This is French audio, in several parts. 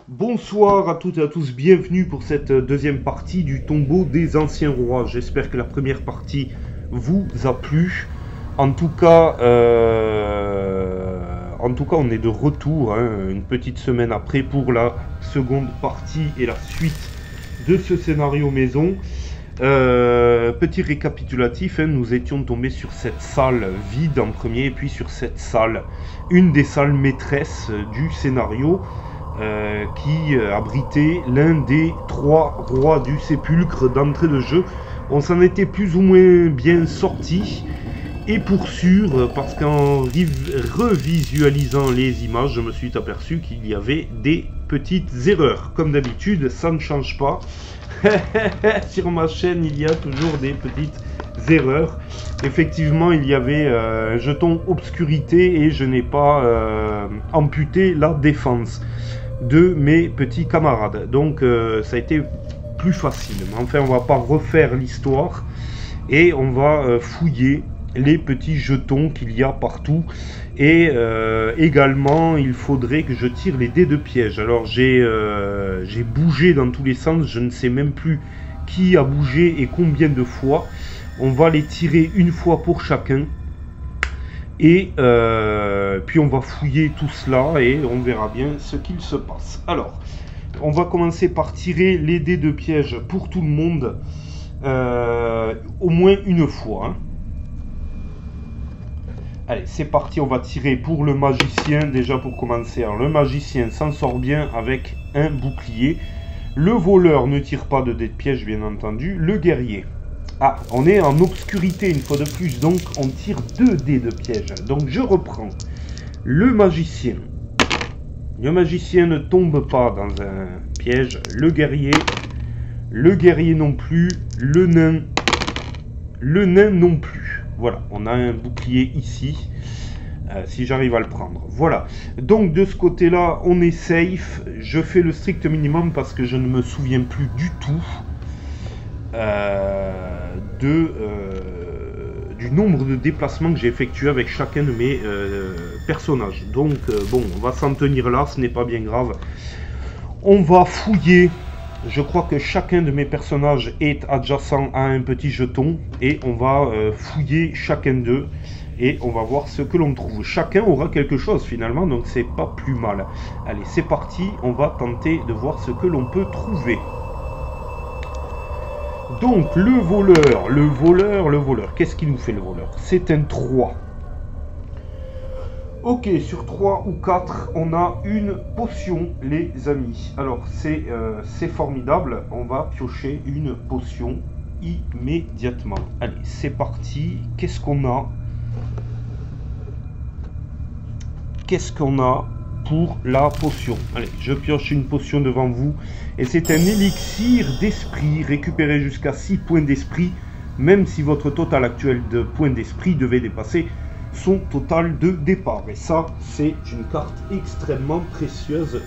Bonsoir à toutes et à tous, bienvenue pour cette deuxième partie du tombeau des anciens rois. J'espère que la première partie vous a plu. En tout cas, on est de retour, hein, une petite semaine après pour la seconde partie et la suite de ce scénario maison. Petit récapitulatif, hein, nous étions tombés sur cette salle vide en premier, et puis sur cette salle, une des salles maîtresses du scénario. Qui abritait l'un des 3 rois du sépulcre d'entrée de jeu. On s'en était plus ou moins bien sorti, et pour sûr, parce qu'en revisualisant les images, je me suis aperçu qu'il y avait des petites erreurs. Comme d'habitude, ça ne change pas. Sur ma chaîne, il y a toujours des petites erreurs. Effectivement, il y avait un jeton obscurité et je n'ai pas amputé la défense de mes petits camarades, donc ça a été plus facile. Mais enfin, on va pas refaire l'histoire et on va fouiller les petits jetons qu'il y a partout. Et également, il faudrait que je tire les dés de piège. Alors j'ai bougé dans tous les sens, je ne sais même plus qui a bougé et combien de fois. On va les tirer une fois pour chacun. Et puis on va fouiller tout cela et on verra bien ce qu'il se passe. Alors, on va commencer par tirer les dés de piège pour tout le monde, au moins une fois. Hein. Allez, c'est parti, on va tirer pour le magicien, déjà pour commencer. Alors, le magicien s'en sort bien avec un bouclier. Le voleur ne tire pas de dés de piège, bien entendu. Le guerrier. Ah, on est en obscurité une fois de plus, donc on tire 2 dés de piège. Donc je reprends. Le magicien. Le magicien ne tombe pas dans un piège. Le guerrier non plus. Le nain non plus. Voilà, on a un bouclier ici. Si j'arrive à le prendre. Voilà. Donc de ce côté-là, on est safe. Je fais le strict minimum parce que je ne me souviens plus du tout. Du nombre de déplacements que j'ai effectué avec chacun de mes personnages. Donc bon, on va s'en tenir là, ce n'est pas bien grave. On va fouiller. Je crois que chacun de mes personnages est adjacent à un petit jeton et on va fouiller chacun d'eux et on va voir ce que l'on trouve. Chacun aura quelque chose finalement, donc c'est pas plus mal. Allez, c'est parti, on va tenter de voir ce que l'on peut trouver. Donc, le voleur, qu'est-ce qu'il nous fait le voleur? C'est un 3. Ok, sur 3 ou 4, on a une potion, les amis. Alors, c'est formidable, on va piocher une potion immédiatement. Allez, c'est parti, qu'est-ce qu'on a? Qu'est-ce qu'on a pour la potion? Allez, je pioche une potion devant vous. Et c'est un élixir d'esprit. Récupérez jusqu'à 6 points d'esprit, même si votre total actuel de points d'esprit devait dépasser son total de départ. Et ça, c'est une carte extrêmement précieuse.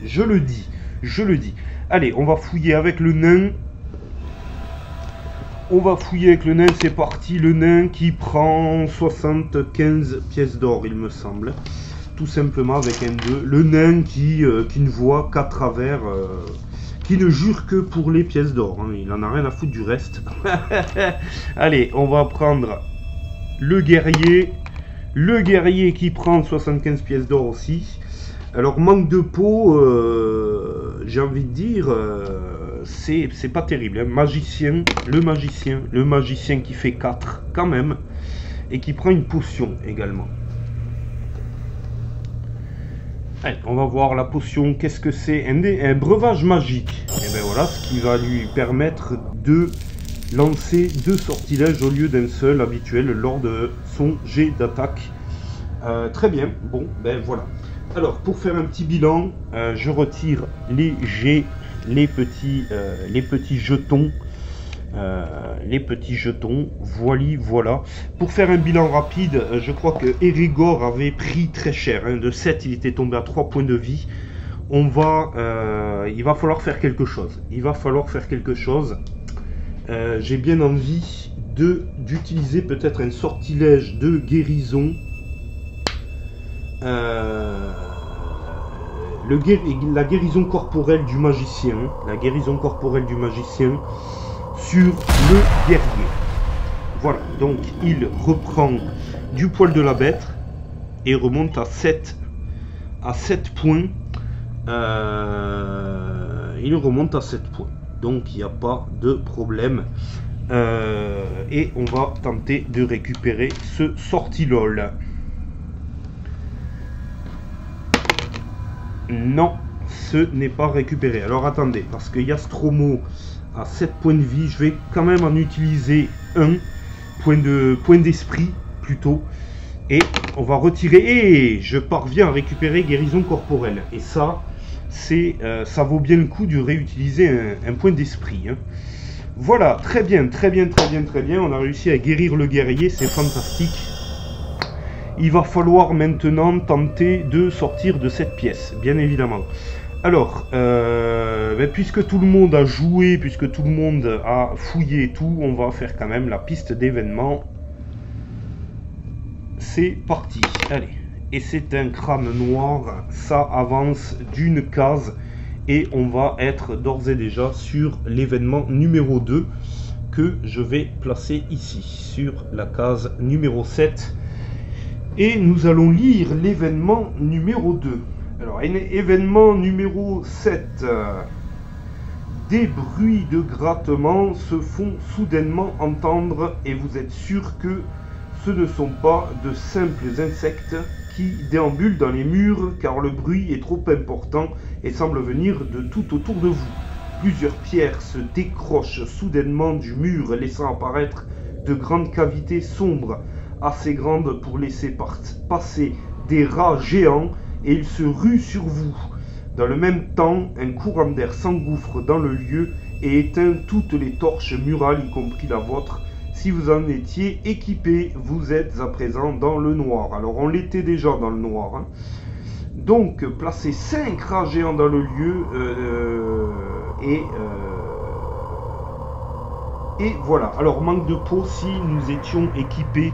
Je le dis. Allez, on va fouiller avec le nain. C'est parti. Le nain qui prend 75 pièces d'or, il me semble. Tout simplement avec un 2. Le nain qui ne voit qu'à travers, qui ne jure que pour les pièces d'or. Hein. Il en a rien à foutre du reste. Allez, on va prendre le guerrier. Le guerrier qui prend 75 pièces d'or aussi. Alors, manque de peau, j'ai envie de dire, c'est pas terrible. Hein. Le magicien qui fait 4 quand même. Et qui prend une potion également. Allez, on va voir la potion, qu'est-ce que c'est? Un breuvage magique. Et bien voilà, ce qui va lui permettre de lancer 2 sortilèges au lieu d'un seul habituel lors de son jet d'attaque. Très bien, bon, ben voilà. Alors, pour faire un petit bilan, je retire les jets, les petits jetons. Voilà. Pour faire un bilan rapide, je crois que Erigor avait pris très cher. Hein. De 7, il était tombé à 3 points de vie. Il va falloir faire quelque chose. J'ai bien envie d'utiliser peut-être un sortilège de guérison. la guérison corporelle du magicien. La guérison corporelle du magicien sur le guerrier. Voilà, donc il reprend du poil de la bête et remonte à 7 points. Il remonte à 7 points. Donc il n'y a pas de problème. Et on va tenter de récupérer ce sortilol. Non, ce n'est pas récupéré. Alors attendez, parce que Yastromo a 7 points de vie, je vais quand même en utiliser un point d'esprit plutôt. Et on va retirer. Et je parviens à récupérer guérison corporelle. Et ça, ça vaut bien le coup de réutiliser un point d'esprit. Hein. Voilà, très bien. On a réussi à guérir le guerrier, c'est fantastique. Il va falloir maintenant tenter de sortir de cette pièce, bien évidemment. Alors, puisque tout le monde a joué, puisque tout le monde a fouillé tout, on va faire quand même la piste d'événements. C'est parti, allez. Et c'est un crâne noir, ça avance d'une case. Et on va être d'ores et déjà sur l'événement numéro 2 que je vais placer ici, sur la case numéro 7. Et nous allons lire l'événement numéro 2. Alors, événement numéro 7. Des bruits de grattement se font soudainement entendre et vous êtes sûr que ce ne sont pas de simples insectes qui déambulent dans les murs car le bruit est trop important et semble venir de tout autour de vous. Plusieurs pierres se décrochent soudainement du mur laissant apparaître de grandes cavités sombres, assez grandes pour laisser passer des rats géants et ils se ruent sur vous. Dans le même temps, un courant d'air s'engouffre dans le lieu et éteint toutes les torches murales, y compris la vôtre. Si vous en étiez équipé, vous êtes à présent dans le noir. Alors on l'était déjà dans le noir. Hein. Donc placez 5 rats géants dans le lieu et voilà. Alors manque de peau, si nous étions équipés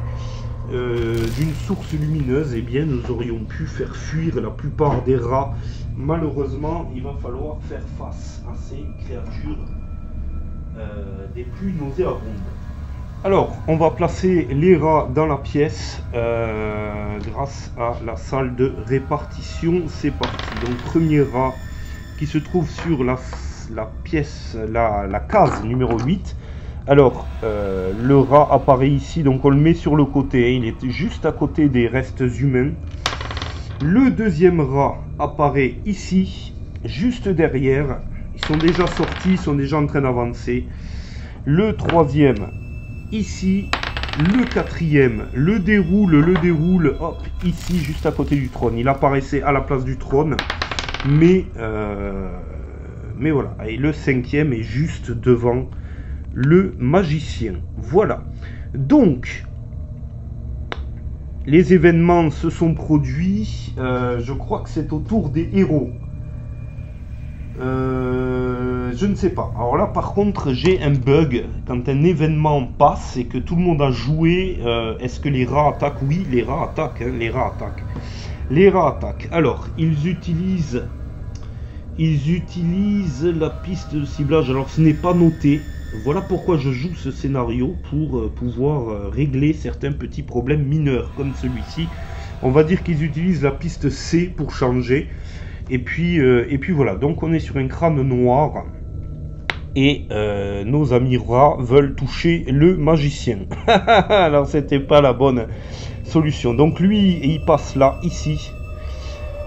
d'une source lumineuse, eh bien nous aurions pu faire fuir la plupart des rats. Malheureusement, il va falloir faire face à ces créatures des plus nauséabondes. Alors, on va placer les rats dans la pièce grâce à la salle de répartition. C'est parti. Donc, premier rat qui se trouve sur la pièce, la case numéro 8. Alors, le rat apparaît ici, donc on le met sur le côté. Il est juste à côté des restes humains. Le deuxième rat apparaît ici, juste derrière. Ils sont déjà sortis, ils sont déjà en train d'avancer. Le troisième ici, le quatrième le déroule, hop, ici, juste à côté du trône. Il apparaissait à la place du trône, mais voilà. Et le cinquième est juste devant le magicien. Voilà. Donc, les événements se sont produits. Je crois que c'est au tour des héros. Je ne sais pas. Alors là, par contre, j'ai un bug. Quand un événement passe et que tout le monde a joué, est-ce que les rats attaquent? Oui, les rats attaquent. Hein, les rats attaquent. Les rats attaquent. Alors, ils utilisent la piste de ciblage. Alors, ce n'est pas noté. Voilà pourquoi je joue ce scénario, pour pouvoir régler certains petits problèmes mineurs, comme celui-ci. On va dire qu'ils utilisent la piste C pour changer. Et puis voilà, donc on est sur un crâne noir. Et nos amis rats veulent toucher le magicien. Alors c'était pas la bonne solution. Donc lui, il passe là, ici.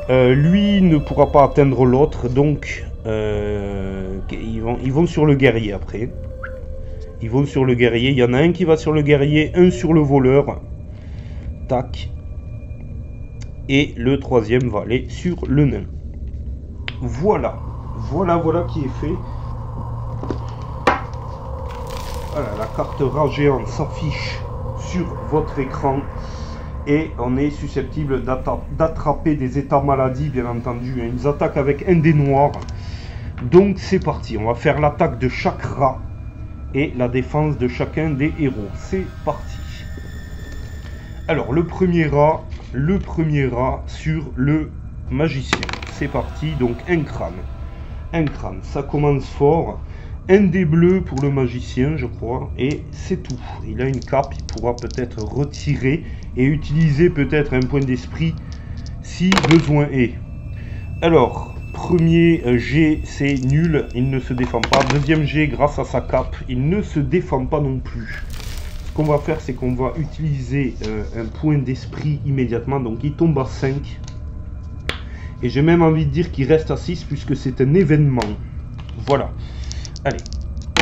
Lui ne pourra pas atteindre l'autre. Donc ils vont sur le guerrier après. Ils vont sur le guerrier. Il y en a un qui va sur le guerrier, un sur le voleur. Tac. Et le troisième va aller sur le nain. Voilà. Voilà qui est fait. Voilà, la carte rat géante s'affiche sur votre écran. Et on est susceptible d'attraper des états maladies, bien entendu. Ils attaquent avec un dé noir. Donc c'est parti. On va faire l'attaque de chaque rat. Et la défense de chacun des héros. C'est parti. Alors le premier rat sur le magicien. C'est parti, donc un crâne. Un crâne, ça commence fort. Un dé bleu pour le magicien, je crois, et c'est tout. Il a une cape, il pourra peut-être retirer et utiliser peut-être un point d'esprit si besoin est. Alors, premier jet, c'est nul, il ne se défend pas. Deuxième jet, grâce à sa cape, il ne se défend pas non plus. Ce qu'on va faire, c'est qu'on va utiliser un point d'esprit immédiatement, donc il tombe à 5. Et j'ai même envie de dire qu'il reste à 6 puisque c'est un événement. Voilà. Allez,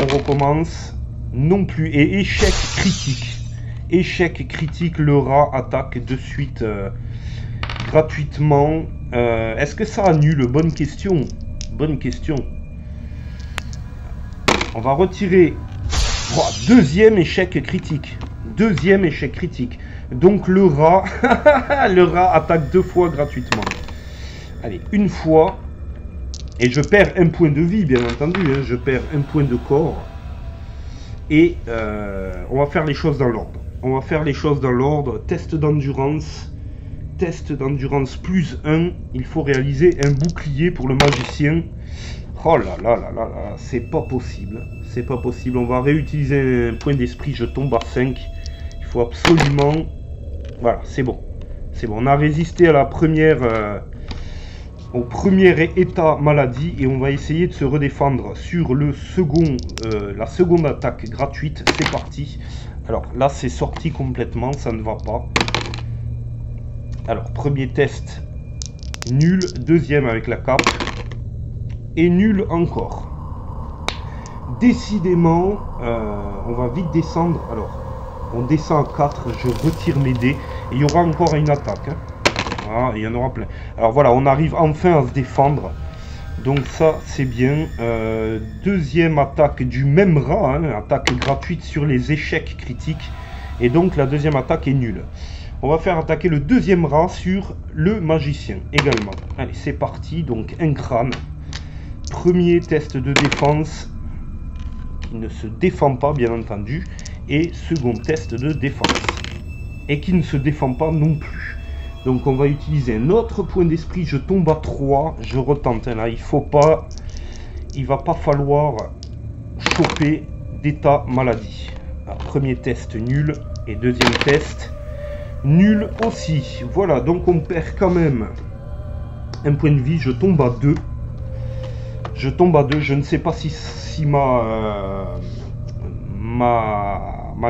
on recommence. Non plus. Et échec critique. Échec critique, le rat attaque de suite gratuitement. Est-ce que ça annule? Bonne question. Bonne question. On va retirer. Oh, deuxième échec critique. Deuxième échec critique. Donc le rat, le rat attaque 2 fois gratuitement. Allez, une fois. Et je perds un point de vie, bien entendu. Hein, je perds un point de corps. Et on va faire les choses dans l'ordre. On va faire les choses dans l'ordre. Test d'endurance. Test d'endurance plus 1. Il faut réaliser un bouclier pour le magicien. Oh là là là là là. C'est pas possible. C'est pas possible. On va réutiliser un point d'esprit. Je tombe à 5. Il faut absolument... Voilà, c'est bon. C'est bon. On a résisté à la première... au premier état maladie et on va essayer de se redéfendre sur le second, la seconde attaque gratuite. C'est parti. Alors là c'est sorti complètement, ça ne va pas. Alors premier test nul, deuxième avec la cape et nul encore. Décidément on va vite descendre. Alors on descend à 4, je retire mes dés et il y aura encore une attaque, hein. Ah, il y en aura plein. Alors voilà, on arrive enfin à se défendre. Donc ça, c'est bien. Deuxième attaque du même rat, hein, attaque gratuite sur les échecs critiques. Et donc la deuxième attaque est nulle. On va faire attaquer le deuxième rat sur le magicien également. Allez, c'est parti. Donc un crâne. Premier test de défense qui ne se défend pas, bien entendu. Et second test de défense. Et qui ne se défend pas non plus. Donc on va utiliser un autre point d'esprit, je tombe à 3, je retente, là il va pas falloir choper d'état maladie. Alors, premier test nul, et deuxième test nul aussi. Voilà, donc on perd quand même un point de vie, je tombe à 2. Je tombe à 2, je ne sais pas si ma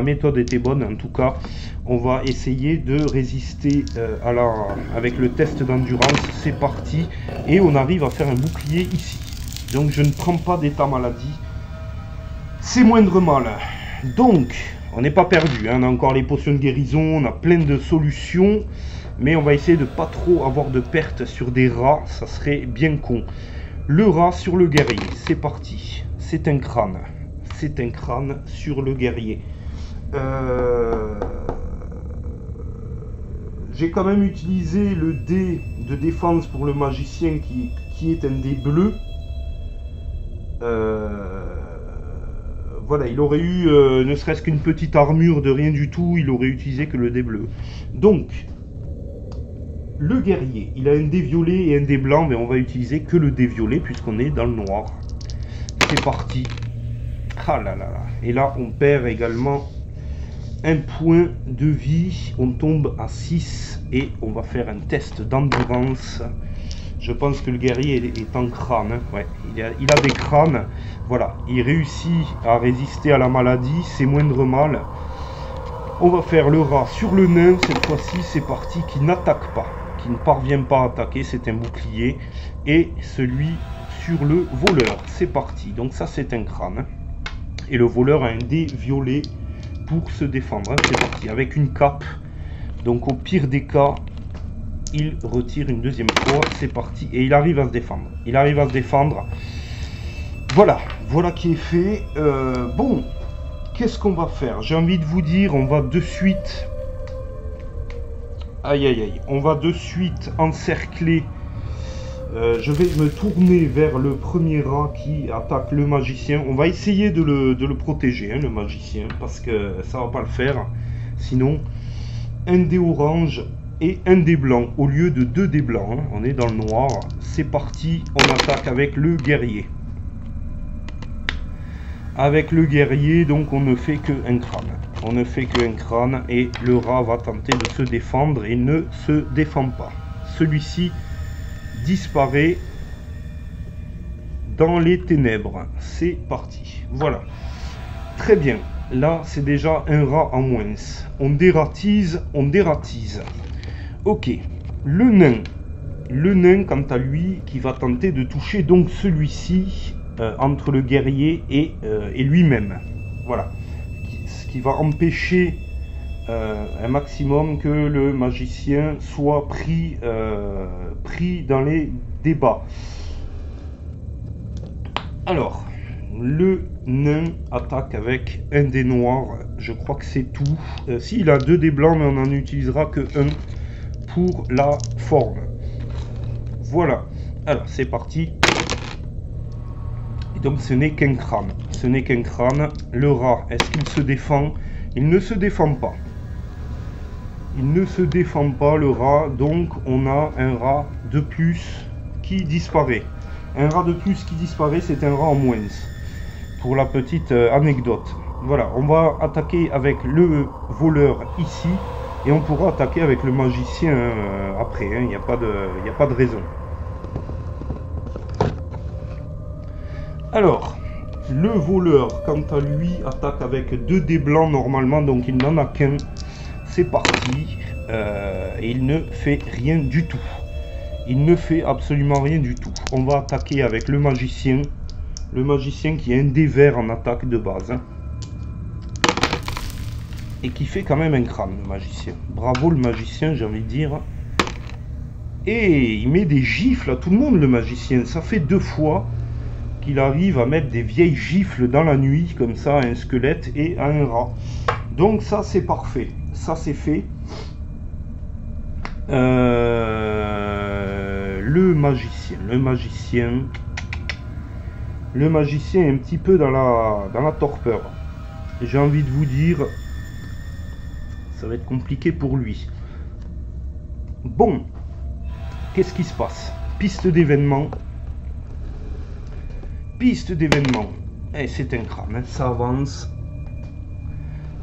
méthode était bonne, en tout cas. On va essayer de résister avec le test d'endurance. C'est parti. Et on arrive à faire un bouclier ici. Donc je ne prends pas d'état maladie. C'est moindre mal. Donc, on n'est pas perdu. Hein. On a encore les potions de guérison. On a plein de solutions. Mais on va essayer de pas trop avoir de pertes sur des rats. Ça serait bien con. Le rat sur le guerrier. C'est parti. C'est un crâne. C'est un crâne sur le guerrier. J'ai quand même utilisé le dé de défense pour le magicien qui est un dé bleu. Voilà, il aurait eu ne serait-ce qu'une petite armure de rien du tout, il aurait utilisé que le dé bleu. Donc, le guerrier, il a un dé violet et un dé blanc, mais on va utiliser que le dé violet puisqu'on est dans le noir. C'est parti. Ah là là là. Et là, on perd également un point de vie, on tombe à 6 et on va faire un test d'endurance. Je pense que le guerrier est en crâne, hein. Ouais, il a des crânes. Voilà, il réussit à résister à la maladie, c'est moindre mal. On va faire le rat sur le nain, cette fois-ci c'est parti, qui n'attaque pas, qui ne parvient pas à attaquer, c'est un bouclier. Et celui sur le voleur, c'est parti, donc ça c'est un crâne, hein. Et le voleur a un dé violet pour se défendre, hein. C'est parti, avec une cape. Donc au pire des cas, il retire une deuxième fois, c'est parti. Et il arrive à se défendre. Il arrive à se défendre. Voilà, voilà qui est fait. Bon, qu'est-ce qu'on va faire? J'ai envie de vous dire, on va de suite... Aïe, aïe, aïe. On va de suite encercler... je vais me tourner vers le premier rat qui attaque le magicien. On va essayer de le protéger, hein, le magicien, parce que ça va pas le faire. Sinon, un dé orange et un dé blanc au lieu de 2 dés blancs. Hein. On est dans le noir. C'est parti, on attaque avec le guerrier. Avec le guerrier, donc on ne fait qu'un crâne. On ne fait qu'un crâne et le rat va tenter de se défendre et ne se défend pas. Celui-ci disparaît dans les ténèbres. C'est parti. Voilà. Très bien. Là, c'est déjà un rat en moins. On dératise, on dératise. Ok. Le nain. Le nain, quant à lui, qui va tenter de toucher donc celui-ci entre le guerrier et lui-même. Voilà. Ce qui va empêcher un maximum que le magicien soit pris dans les débats. Alors, le nain attaque avec un dé noir, je crois que c'est tout. S'il a 2 dés blancs, mais on n'en utilisera que 1 pour la forme. Voilà, alors c'est parti. Et donc ce n'est qu'un crâne. Ce n'est qu'un crâne. Le rat, est-ce qu'il se défend? Il ne se défend pas. Il ne se défend pas, le rat. Donc on a un rat de plus qui disparaît. Un rat de plus qui disparaît, c'est un rat en moins. Pour la petite anecdote. Voilà, on va attaquer avec le voleur ici. Et on pourra attaquer avec le magicien après. Il n'y a pas de raison. Alors, le voleur, quant à lui, attaque avec 2 dés blancs normalement. Donc il n'en a qu'un. C'est parti. Et il ne fait rien du tout. Il ne fait absolument rien du tout. On va attaquer avec le magicien. Le magicien qui a un dé vert en attaque de base. Hein. Et qui fait quand même un crâne, le magicien. Bravo le magicien, j'ai envie de dire. Et il met des gifles à tout le monde, le magicien. Ça fait 2 fois qu'il arrive à mettre des vieilles gifles dans la nuit, comme ça, à un squelette et à un rat. Donc ça, c'est parfait. Ça, c'est fait. Le magicien est un petit peu dans la torpeur. J'ai envie de vous dire, ça va être compliqué pour lui. Bon, qu'est-ce qui se passe? Piste d'événement. Piste d'événement. Et c'est un crâne, hein. Ça avance.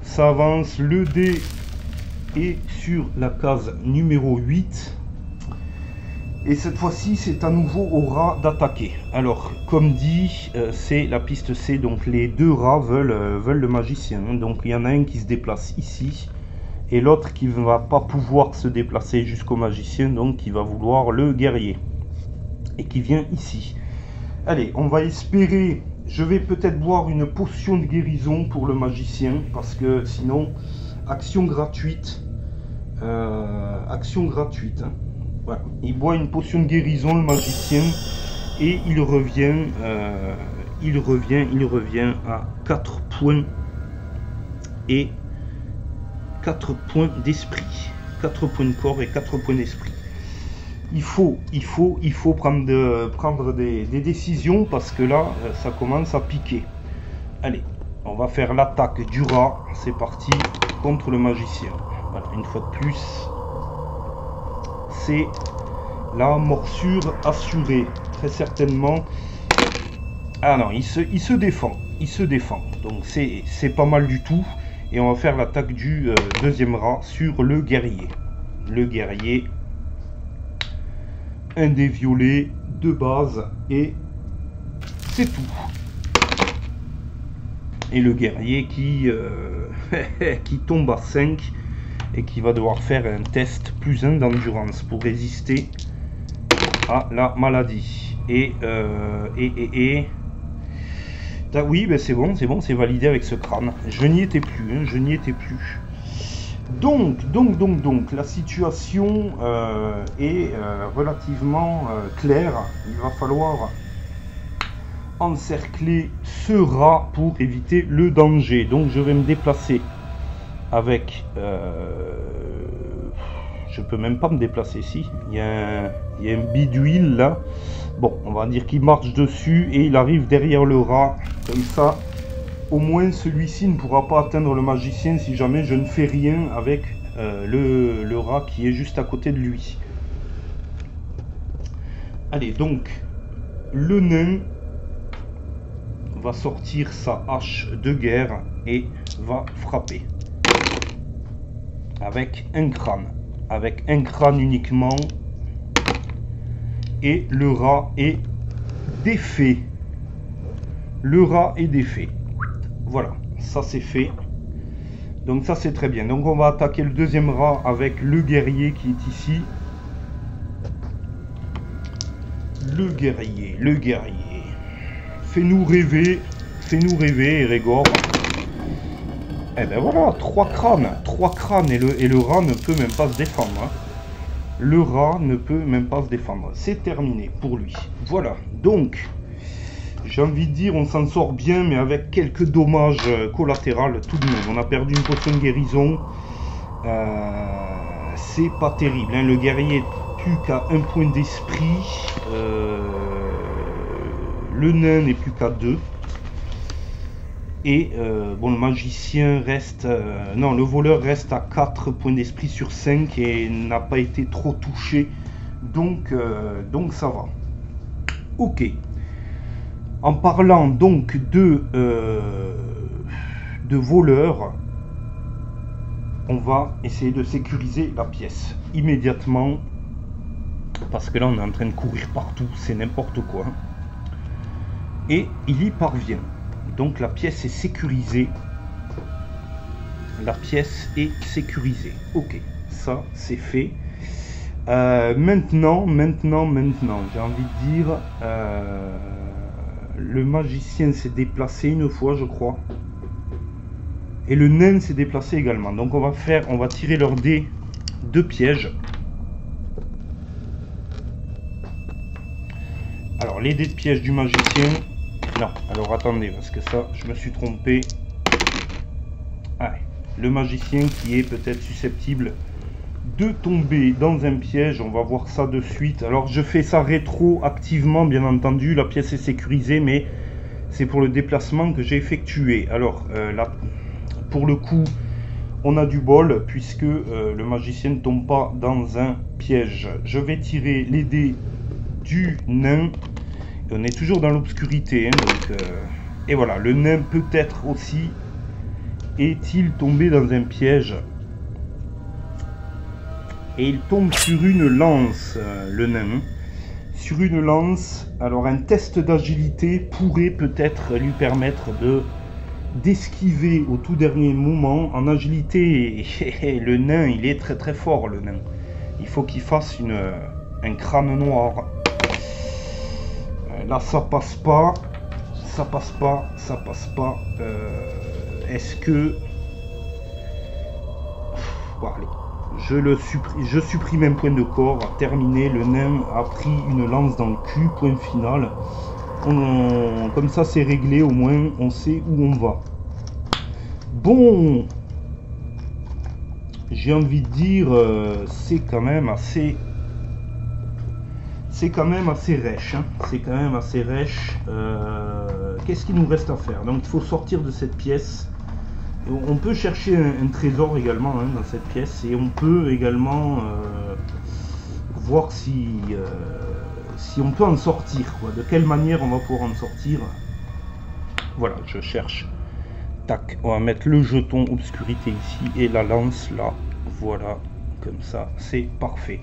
Ça avance. Le dé est sur la case numéro 8. Et cette fois-ci, c'est à nouveau au rat d'attaquer. Alors, comme dit, c'est la piste C. Donc, les 2 rats veulent le magicien. Donc, il y en a un qui se déplace ici. Et l'autre qui ne va pas pouvoir se déplacer jusqu'au magicien. Donc, qui va vouloir le guerrier. Et qui vient ici. Allez, on va espérer... Je vais peut-être boire une potion de guérison pour le magicien. Parce que sinon, action gratuite. Action gratuite, hein. Voilà. Il boit une potion de guérison, le magicien, et il revient à 4 points et 4 points d'esprit. 4 points de corps et 4 points d'esprit. Il faut prendre des décisions parce que là, ça commence à piquer. Allez, on va faire l'attaque du rat. C'est parti contre le magicien. Voilà, une fois de plus. C'est la morsure assurée, très certainement. Ah non, il se défend. Il se défend. Donc c'est pas mal du tout. Et on va faire l'attaque du deuxième rat sur le guerrier. Le guerrier. Un dé violet de base. Et c'est tout. Et le guerrier qui tombe à 5. Et qui va devoir faire un test +1 d'endurance pour résister à la maladie. Oui, ben c'est bon, c'est validé avec ce crâne. Je n'y étais plus, hein, je n'y étais plus. Donc, la situation est relativement claire. Il va falloir encercler ce rat pour éviter le danger. Donc, je vais me déplacer avec... je peux même pas me déplacer ici. Il y a un bidouille là. Bon, on va dire qu'il marche dessus et il arrive derrière le rat. Comme ça, au moins celui-ci ne pourra pas atteindre le magicien si jamais je ne fais rien avec le rat qui est juste à côté de lui. Allez, donc, le nain va sortir sa hache de guerre et va frapper. Avec un crâne. Avec un crâne uniquement. Et le rat est défait. Le rat est défait. Voilà, ça c'est fait. Donc ça c'est très bien. Donc on va attaquer le deuxième rat avec le guerrier qui est ici. Le guerrier. Fais-nous rêver, Erégor. Eh ben voilà, 3 crânes et le rat ne peut même pas se défendre. Hein. Le rat ne peut même pas se défendre. C'est terminé pour lui. Voilà, donc, j'ai envie de dire, on s'en sort bien, mais avec quelques dommages collatéraux tout de même. On a perdu une potion de guérison. C'est pas terrible. Hein. Le guerrier est plus qu'à 1 point d'esprit. Le nain n'est plus qu'à 2. Et bon, le magicien reste... non, le voleur reste à 4 points d'esprit sur 5 et n'a pas été trop touché. Donc ça va. Ok. En parlant donc de voleurs, on va essayer de sécuriser la pièce immédiatement. Parce que là, on est en train de courir partout. C'est n'importe quoi. Et il y parvient. Donc la pièce est sécurisée. La pièce est sécurisée. Ok, ça c'est fait. Maintenant, j'ai envie de dire, le magicien s'est déplacé une fois, je crois. Et le nain s'est déplacé également. Donc on va tirer leur dés de piège. Alors les dés de piège du magicien. Non, alors attendez, parce que ça, je me suis trompé. Allez, le magicien qui est peut-être susceptible de tomber dans un piège, on va voir ça de suite. Alors je fais ça rétroactivement, bien entendu, la pièce est sécurisée, mais c'est pour le déplacement que j'ai effectué. Alors là, pour le coup, on a du bol, puisque le magicien ne tombe pas dans un piège. Je vais tirer les dés du nain. On est toujours dans l'obscurité, hein, donc, et voilà, le nain peut-être aussi est-il tombé dans un piège. Et il tombe sur une lance, le nain. Sur une lance, alors un test d'agilité pourrait peut-être lui permettre d'esquiver au tout dernier moment. En agilité, le nain, il est très très fort, le nain. Il faut qu'il fasse un crâne noir. Là, ça passe pas. Est-ce que... Bon, allez. Je supprime un point de corps. Terminé. Le nain a pris une lance dans le cul. Point final. Comme ça, c'est réglé. Au moins, on sait où on va. Bon. J'ai envie de dire... c'est quand même assez... C'est quand même assez rêche, hein. C'est quand même assez rêche. Qu'est-ce qu'il nous reste à faire? Donc il faut sortir de cette pièce. On peut chercher un trésor également, hein, dans cette pièce. Et on peut également voir si on peut en sortir, quoi. De quelle manière on va pouvoir en sortir. Voilà, je cherche. Tac, on va mettre le jeton obscurité ici. Et la lance là. Voilà, comme ça, c'est parfait.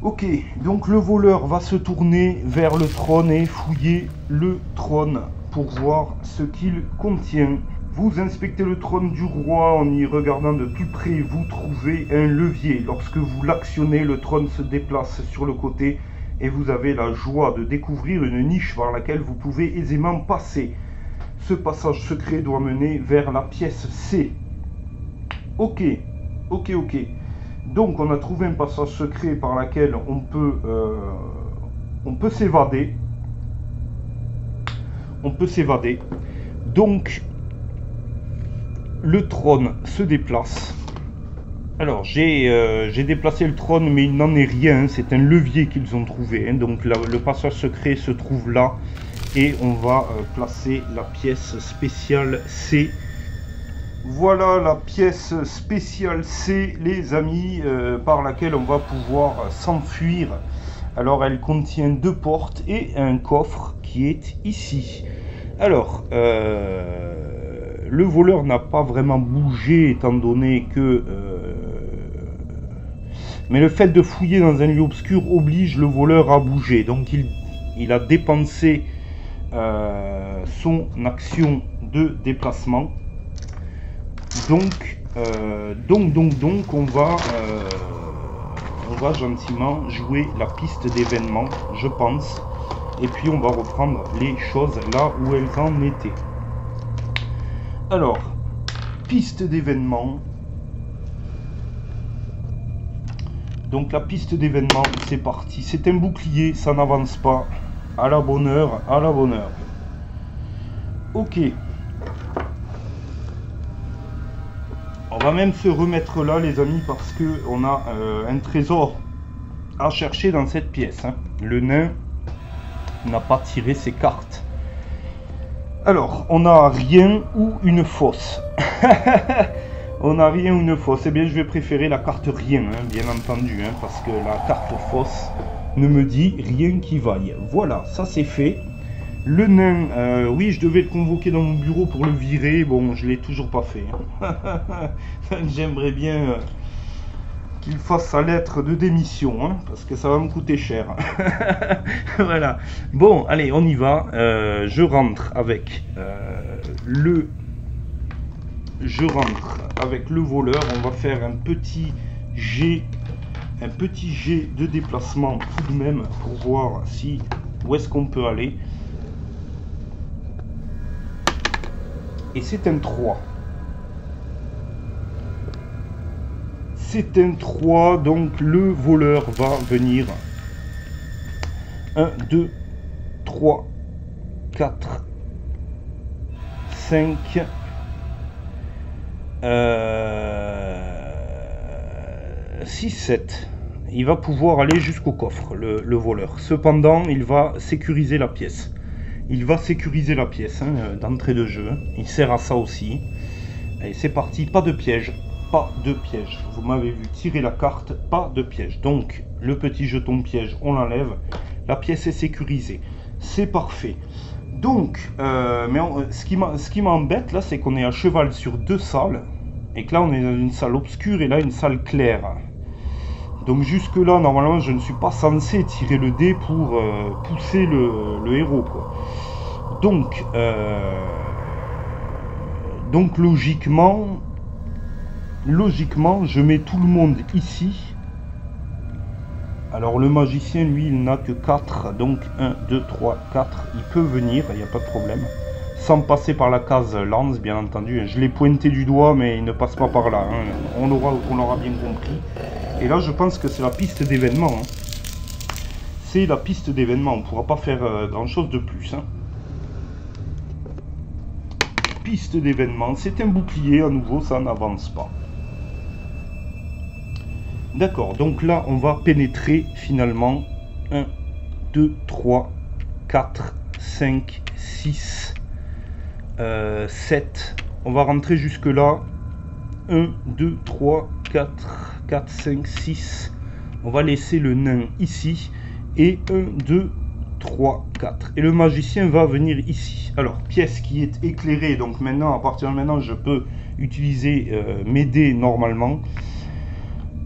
Ok, donc le voleur va se tourner vers le trône et fouiller le trône pour voir ce qu'il contient. Vous inspectez le trône du roi en y regardant de plus près. Vous trouvez un levier. Lorsque vous l'actionnez, le trône se déplace sur le côté et vous avez la joie de découvrir une niche par laquelle vous pouvez aisément passer. Ce passage secret doit mener vers la pièce C. Ok. Donc on a trouvé un passage secret par lequel on peut s'évader. Donc le trône se déplace. Alors j'ai déplacé le trône, mais il n'en est rien. C'est un levier qu'ils ont trouvé, hein. Donc le passage secret se trouve là. Et on va placer la pièce spéciale C Voilà la pièce spéciale C, les amis, par laquelle on va pouvoir s'enfuir. Alors, elle contient 2 portes et un coffre qui est ici. Alors, le voleur n'a pas vraiment bougé, étant donné que... mais le fait de fouiller dans un lieu obscur oblige le voleur à bouger. Donc, il a dépensé son action de déplacement. Donc, on va gentiment jouer la piste d'événement, je pense. Et puis, on va reprendre les choses là où elles en étaient. Alors, piste d'événement. Donc, la piste d'événement, c'est parti. C'est un bouclier, ça n'avance pas. À la bonne heure, à la bonne heure. Ok. On va même se remettre là, les amis, parce que on a un trésor à chercher dans cette pièce. Hein. Le nain n'a pas tiré ses cartes. Alors, on n'a rien ou une fosse. On n'a rien ou une fosse. Eh bien, je vais préférer la carte rien, hein, bien entendu, hein, parce que la carte fosse ne me dit rien qui vaille. Voilà, ça c'est fait. Le nain, oui, je devais le convoquer dans mon bureau pour le virer. Bon, je ne l'ai toujours pas fait. J'aimerais bien qu'il fasse sa lettre de démission, hein, parce que ça va me coûter cher. Voilà. Bon, allez, on y va. Je rentre avec le voleur. On va faire un petit jet de déplacement tout de même pour voir où est-ce qu'on peut aller. Et c'est un 3. C'est un 3, donc le voleur va venir. 1, 2, 3, 4, 5, 6, 7. Il va pouvoir aller jusqu'au coffre, le voleur. Cependant, il va sécuriser la pièce. Il va sécuriser la pièce d'entrée de jeu. Il sert à ça aussi. Allez, c'est parti. Pas de piège. Pas de piège. Vous m'avez vu tirer la carte. Pas de piège. Donc, le petit jeton piège, on l'enlève. La pièce est sécurisée. C'est parfait. Donc, ce qui m'embête, là, c'est qu'on est à cheval sur 2 salles. Et que là, on est dans une salle obscure et là, une salle claire. Donc, jusque-là, normalement, je ne suis pas censé tirer le dé pour pousser le héros, quoi. Donc, logiquement, je mets tout le monde ici. Alors, le magicien, lui, il n'a que 4. Donc, 1, 2, 3, 4. Il peut venir, il n'y a pas de problème. Sans passer par la case lance, bien entendu. Je l'ai pointé du doigt, mais il ne passe pas par là. Hein. On l'aura bien compris. Et là, je pense que c'est la piste d'événement. Hein. C'est la piste d'événement. On ne pourra pas faire grand-chose de plus. Hein. Piste d'événement. C'est un bouclier. À nouveau, ça n'avance pas. D'accord. Donc là, on va pénétrer finalement. 1, 2, 3, 4, 5, 6, 7. On va rentrer jusque là. 1, 2, 3, 4, 4, 5, 6. On va laisser le nain ici. Et 1, 2, 3, 4. Et le magicien va venir ici. Alors, pièce qui est éclairée. Donc maintenant, à partir de maintenant, je peux utiliser mes dés normalement.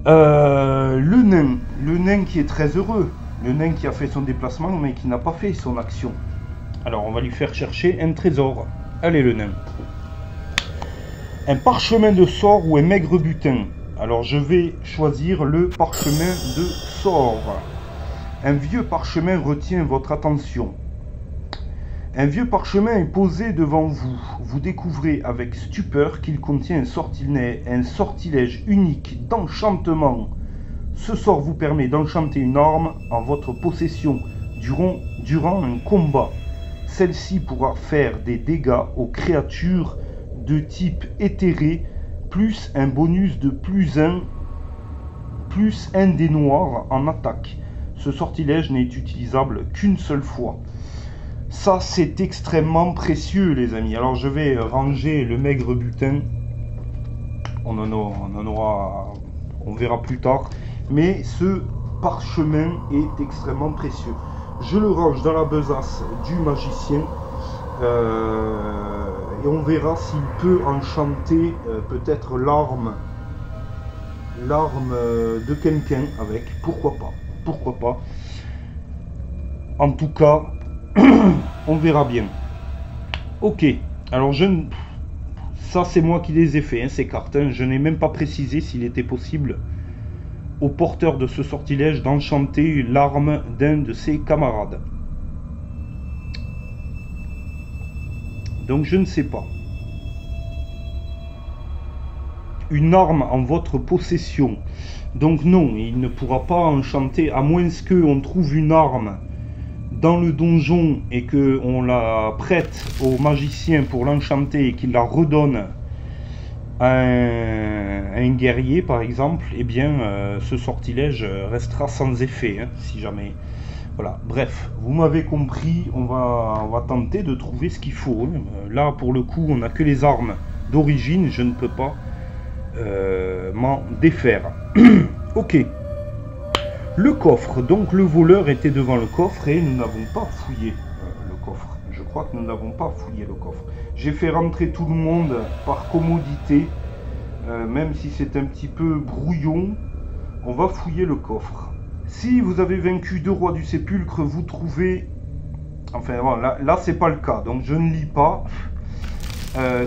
Le nain qui est très heureux. Le nain qui a fait son déplacement, mais qui n'a pas fait son action. Alors, on va lui faire chercher un trésor. Allez, le nain. Un parchemin de sort ou un maigre butin. Alors je vais choisir le parchemin de sort. Un vieux parchemin retient votre attention. Un vieux parchemin est posé devant vous. Vous découvrez avec stupeur qu'il contient un sortilège unique d'enchantement. Ce sort vous permet d'enchanter une arme en votre possession durant un combat. Celle-ci pourra faire des dégâts aux créatures de type éthéré, plus un bonus de plus un des noirs en attaque. Ce sortilège n'est utilisable qu'une seule fois. Ça, c'est extrêmement précieux, les amis. Alors, je vais ranger le maigre butin on en aura, on verra plus tard. Mais ce parchemin est extrêmement précieux. Je le range dans la besace du magicien. Et on verra s'il peut enchanter peut-être l'arme de quelqu'un avec. Pourquoi pas. En tout cas, on verra bien. Ok, alors ça c'est moi qui les ai fait, hein, ces cartes. Hein. Je n'ai même pas précisé s'il était possible au porteur de ce sortilège d'enchanter l'arme d'un de ses camarades. Donc je ne sais pas. Une arme en votre possession. Donc non, il ne pourra pas enchanter, à moins qu'on trouve une arme dans le donjon et qu'on la prête au magicien pour l'enchanter et qu'il la redonne à un guerrier par exemple, eh bien ce sortilège restera sans effet, hein, si jamais. Voilà, bref, vous m'avez compris, on va tenter de trouver ce qu'il faut. Hein. Là pour le coup on n'a que les armes d'origine, je ne peux pas m'en défaire. Ok. Le coffre, donc le voleur était devant le coffre et nous n'avons pas fouillé le coffre. Je crois que nous n'avons pas fouillé le coffre. J'ai fait rentrer tout le monde par commodité, même si c'est un petit peu brouillon, on va fouiller le coffre. Si vous avez vaincu 2 rois du sépulcre, vous trouvez... Enfin, bon, là c'est pas le cas, donc je ne lis pas.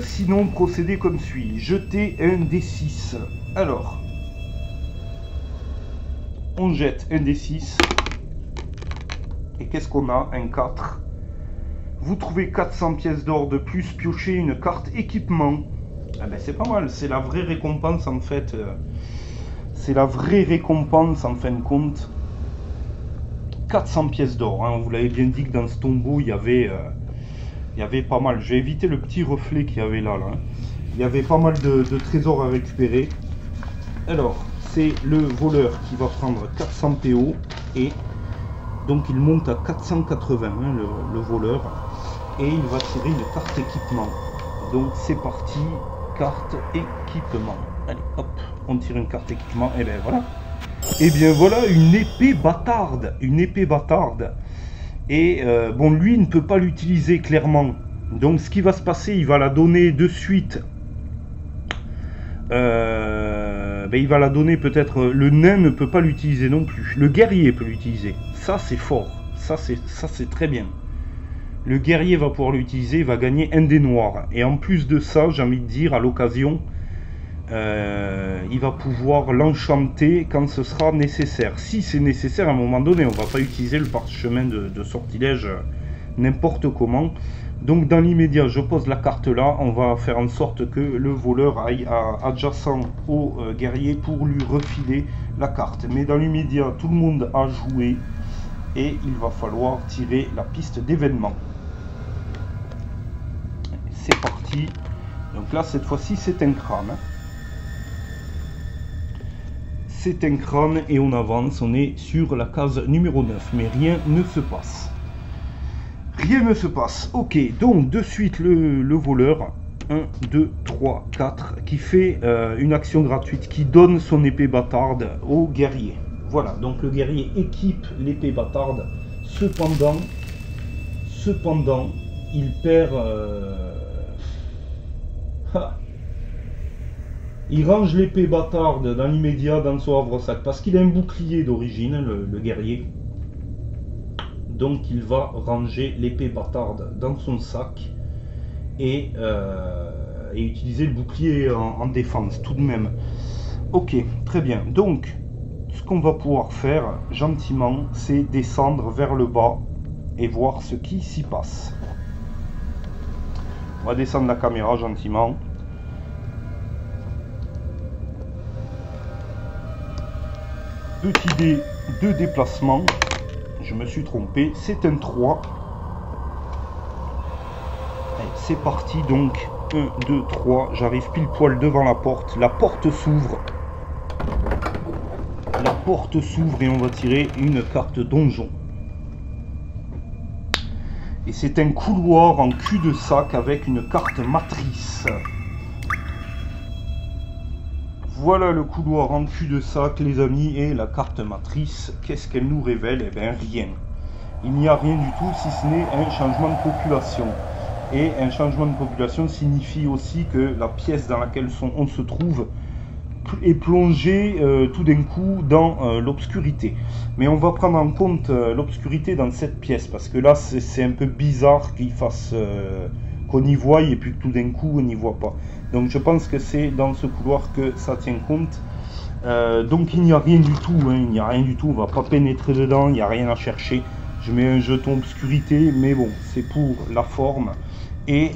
Sinon, procédez comme suit. Jetez un D6. Alors... On jette un D6. Et qu'est-ce qu'on a? Un 4. Vous trouvez 400 pièces d'or de plus, piochez une carte équipement. Ah ben c'est pas mal, c'est la vraie récompense en fait. C'est la vraie récompense en fin de compte. 400 pièces d'or. Hein. Vous l'avez bien dit que dans ce tombeau, il y avait pas mal. J'ai évité le petit reflet qu'il y avait là. Hein. Il y avait pas mal de trésors à récupérer. Alors... c'est le voleur qui va prendre 400 PO et donc il monte à 480 hein, le voleur, et il va tirer une carte équipement. Donc c'est parti, carte équipement. Allez hop, on tire une carte équipement et ben voilà. Et bien voilà une épée bâtarde, et bon lui il ne peut pas l'utiliser clairement. Donc ce qui va se passer, il va la donner de suite. Ben, il va la donner peut-être. Le nain ne peut pas l'utiliser non plus. Le guerrier peut l'utiliser. Ça c'est fort. Ça c'est très bien. Le guerrier va pouvoir l'utiliser. Il va gagner un dé noir. Et en plus de ça, j'ai envie de dire, à l'occasion, il va pouvoir l'enchanter quand ce sera nécessaire. Si c'est nécessaire à un moment donné, on ne va pas utiliser le parchemin de sortilège n'importe comment. Donc dans l'immédiat, je pose la carte là, on va faire en sorte que le voleur aille adjacent au guerrier pour lui refiler la carte. Mais dans l'immédiat, tout le monde a joué et il va falloir tirer la piste d'événement. C'est parti. Donc là, cette fois-ci, c'est un crâne. C'est un crâne et on avance, on est sur la case numéro 9, mais rien ne se passe. Rien ne se passe. Ok, donc de suite le voleur, 1, 2, 3, 4, qui fait une action gratuite, qui donne son épée bâtarde au guerrier. Voilà, donc le guerrier équipe l'épée bâtarde. Cependant, il perd... il range l'épée bâtarde dans l'immédiat dans son havre-sac, parce qu'il a un bouclier d'origine, le guerrier. Donc il va ranger l'épée bâtarde dans son sac et utiliser le bouclier en défense tout de même. Ok, très bien. Donc ce qu'on va pouvoir faire gentiment, c'est descendre vers le bas et voir ce qui s'y passe. On va descendre la caméra gentiment. Petit dé de déplacement. Je me suis trompé, c'est un 3. C'est parti donc. 1, 2, 3. J'arrive pile poil devant la porte. La porte s'ouvre. La porte s'ouvre et on va tirer une carte donjon. Et c'est un couloir en cul de sac avec une carte matrice. Voilà le couloir en cul-de-sac, les amis, et la carte matrice. Qu'est-ce qu'elle nous révèle? Eh bien, rien. Il n'y a rien du tout, si ce n'est un changement de population. Et un changement de population signifie aussi que la pièce dans laquelle on se trouve est plongée tout d'un coup dans l'obscurité. Mais on va prendre en compte l'obscurité dans cette pièce, parce que là, c'est un peu bizarre qu'il fasse... qu'on y voie et puis que tout d'un coup on n'y voit pas. Donc je pense que c'est dans ce couloir que ça tient compte. Donc il n'y a rien du tout, hein, il n'y a rien du tout, on va pas pénétrer dedans, il n'y a rien à chercher. Je mets un jeton obscurité, mais bon, c'est pour la forme et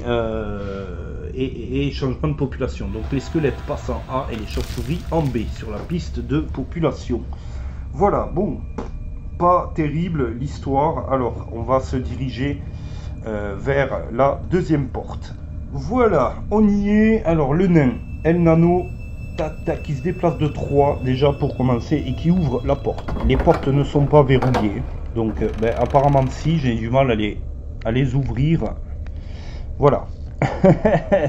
changement de population. Donc les squelettes passent en A et les chauves-souris en B sur la piste de population. Voilà, bon, pas terrible l'histoire. Alors on va se diriger vers la deuxième porte. Voilà, on y est. Alors le nain, El Nano, tac tac, qui se déplace de 3 déjà pour commencer et qui ouvre la porte. Les portes ne sont pas verrouillées, donc apparemment si, j'ai du mal à les ouvrir. Voilà,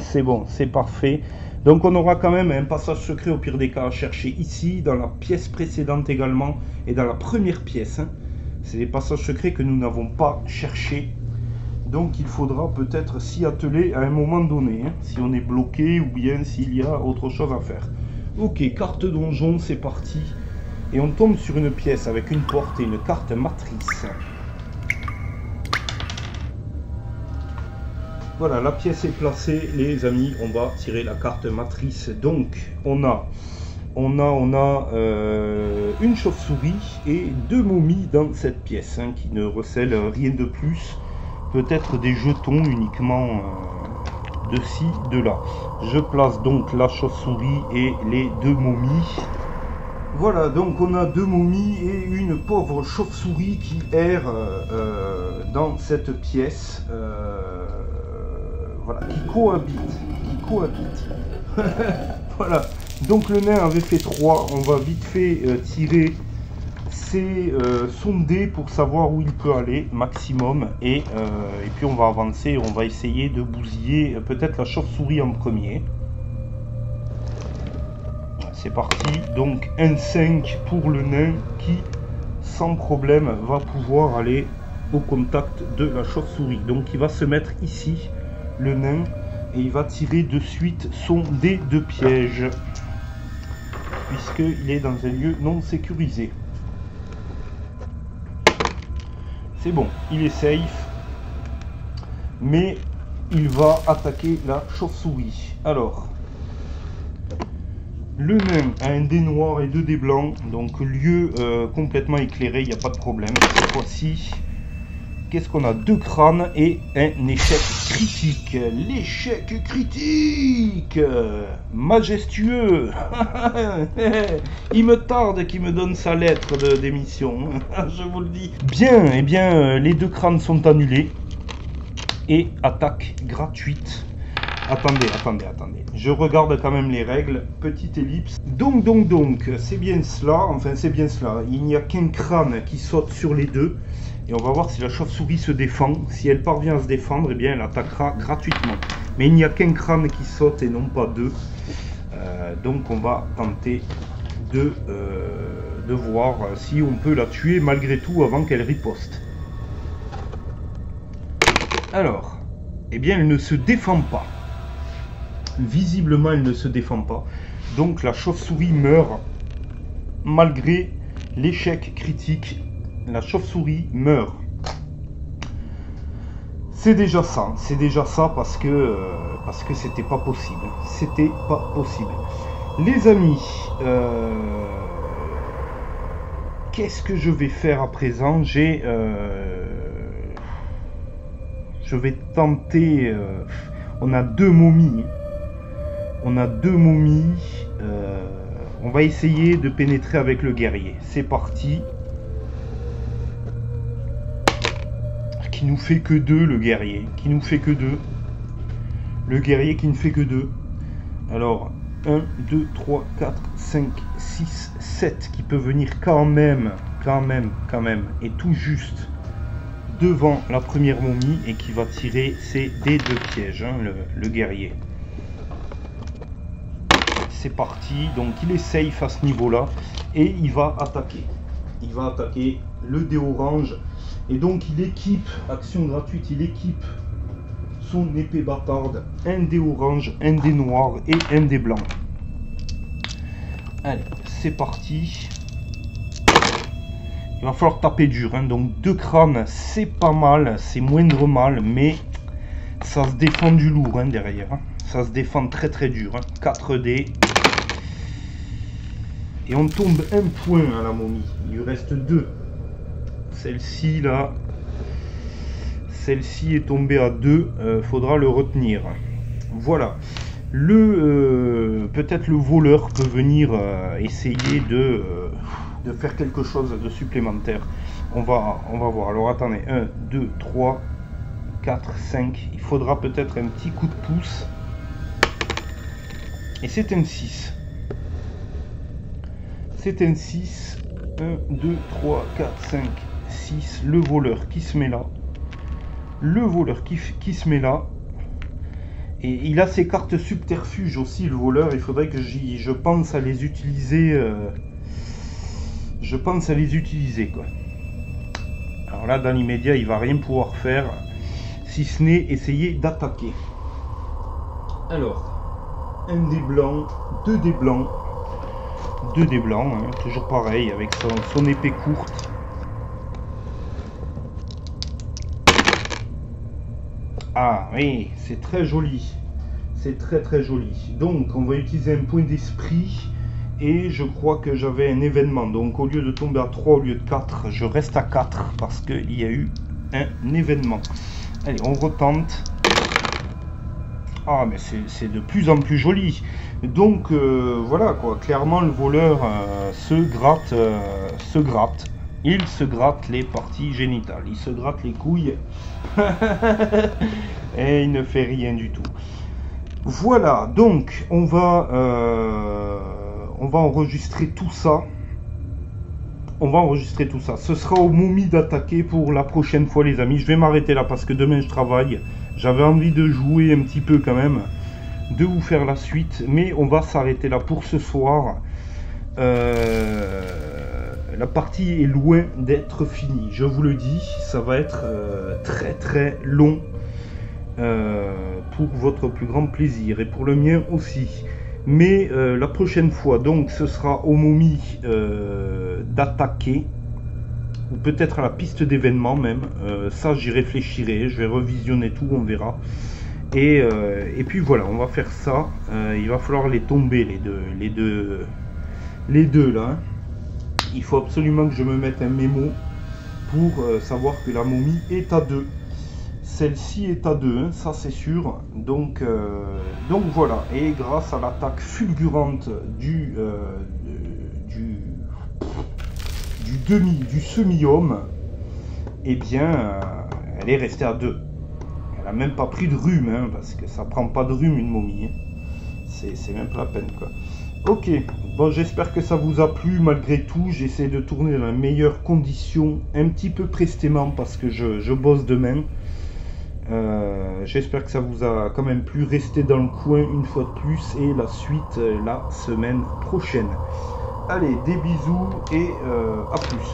c'est bon, c'est parfait. Donc on aura quand même un passage secret au pire des cas à chercher ici, dans la pièce précédente également, et dans la première pièce. Hein. C'est des passages secrets que nous n'avons pas cherchés. Donc il faudra peut-être s'y atteler à un moment donné, hein, si on est bloqué ou bien s'il y a autre chose à faire. Ok, carte donjon, c'est parti. Et on tombe sur une pièce avec une porte et une carte matrice. Voilà, la pièce est placée, les amis, on va tirer la carte matrice. Donc on a une chauve-souris et 2 momies dans cette pièce, hein, qui ne recèlent rien de plus. Peut-être des jetons uniquement de ci, de là. Je place donc la chauve-souris et les 2 momies. Voilà, donc on a 2 momies et une pauvre chauve-souris qui erre dans cette pièce. Voilà, qui cohabite. Voilà, donc le nain avait fait 3. On va vite fait tirer son dé pour savoir où il peut aller maximum et puis on va avancer, on va essayer de bousiller peut-être la chauve-souris en premier. C'est parti, donc un 5 pour le nain qui sans problème va pouvoir aller au contact de la chauve-souris. Donc il va se mettre ici, le nain, et il va tirer de suite son dé de piège puisqu'il est dans un lieu non sécurisé. C'est bon, il est safe, mais il va attaquer la chauve-souris. Alors, le nain a un dé noir et 2 dés blancs, donc lieu complètement éclairé, il n'y a pas de problème. Cette fois-ci, qu'est-ce qu'on a? 2 crânes et un échec critique. L'échec critique majestueux. Il me tarde qu'il me donne sa lettre d'émission, je vous le dis. Bien, eh bien, les 2 crânes sont annulés. Et attaque gratuite. Attendez. Je regarde quand même les règles. Petite ellipse. Donc, c'est bien cela. Enfin, c'est bien cela. Il n'y a qu'un crâne qui saute sur les 2. Et on va voir si la chauve-souris se défend. Si elle parvient à se défendre, eh bien, elle attaquera gratuitement. Mais il n'y a qu'un crâne qui saute et non pas 2. Donc, on va tenter de voir si on peut la tuer malgré tout avant qu'elle riposte. Alors, eh bien, elle ne se défend pas. Visiblement, elle ne se défend pas. Donc, la chauve-souris meurt malgré l'échec critique. La chauve-souris meurt. C'est déjà ça parce que c'était pas possible. C'était pas possible. Les amis, qu'est-ce que je vais faire à présent? Je vais tenter. On a 2 momies. On va essayer de pénétrer avec le guerrier. C'est parti. Qui nous fait que 2, le guerrier. Qui nous fait que 2. Le guerrier qui ne fait que 2. Alors, 1, 2, 3, 4, 5, 6, 7. Qui peut venir quand même. Et tout juste devant la première momie. Et qui va tirer ses dés de piège. Hein, le guerrier. c'est parti. Donc il est safe à ce niveau-là. Et il va attaquer. Il va attaquer le dé orange. Et donc il équipe, action gratuite, il équipe son épée bâtarde. Un dé orange, un dé noir et un dé blanc. Allez, c'est parti. Il va falloir taper dur. Hein. Donc 2 crânes, c'est pas mal. C'est moindre mal, mais ça se défend du lourd hein, derrière. Hein. Ça se défend très très dur. Hein. 4 dés. Et on tombe un point à la momie. Il lui reste 2. Celle-ci là. Celle-ci est tombée à 2. Faudra le retenir. Voilà. Peut-être le voleur peut venir essayer de faire quelque chose de supplémentaire. On va voir. Alors attendez. 1, 2, 3, 4, 5. Il faudra peut-être un petit coup de pouce. Et c'est un 6. C'est un 6. 1, 2, 3, 4, 5, 6. Le voleur qui se met là. Le voleur qui se met là. Et il a ses cartes subterfuges aussi, le voleur. Il faudrait que je pense à les utiliser. Je pense à les utiliser, quoi. Alors là, dans l'immédiat, il va rien pouvoir faire. Si ce n'est essayer d'attaquer. Alors, un dé blanc, 2 dés blancs. 2 dés blancs, hein, toujours pareil, avec son épée courte. Ah oui, c'est très joli. C'est très très joli. Donc, on va utiliser un point d'esprit. Et je crois que j'avais un événement. Donc, au lieu de tomber à 3, au lieu de 4, je reste à 4. Parce qu'il y a eu un événement. Allez, on retente. Ah, mais c'est de plus en plus joli. Donc, voilà, quoi. Clairement, le voleur se gratte. Il se gratte les parties génitales. Il se gratte les couilles. Et il ne fait rien du tout. Voilà, donc, on va enregistrer tout ça. On va enregistrer tout ça. Ce sera aux momies d'attaquer pour la prochaine fois, les amis. Je vais m'arrêter là parce que demain, je travaille. J'avais envie de jouer un petit peu quand même, de vous faire la suite, mais on va s'arrêter là pour ce soir. La partie est loin d'être finie, je vous le dis, ça va être très très long pour votre plus grand plaisir et pour le mien aussi. Mais la prochaine fois, donc, ce sera aux momies d'attaquer. Ou peut-être à la piste d'événements même, ça j'y réfléchirai, je vais revisionner tout, on verra. Et puis voilà, on va faire ça, il va falloir les tomber les deux là. Hein. Il faut absolument que je me mette un mémo pour savoir que la momie est à 2. Celle-ci est à 2, hein, ça c'est sûr. Donc voilà, et grâce à l'attaque fulgurante du semi-homme, eh bien, elle est restée à 2. Elle a même pas pris de rhume, hein, parce que ça prend pas de rhume une momie. Hein. C'est même pas la peine, quoi. Ok, bon, j'espère que ça vous a plu malgré tout. J'essaie de tourner dans les meilleures conditions, un petit peu prestement parce que je bosse demain. J'espère que ça vous a quand même plu. Restez dans le coin une fois de plus et la suite la semaine prochaine. Allez, des bisous et à plus.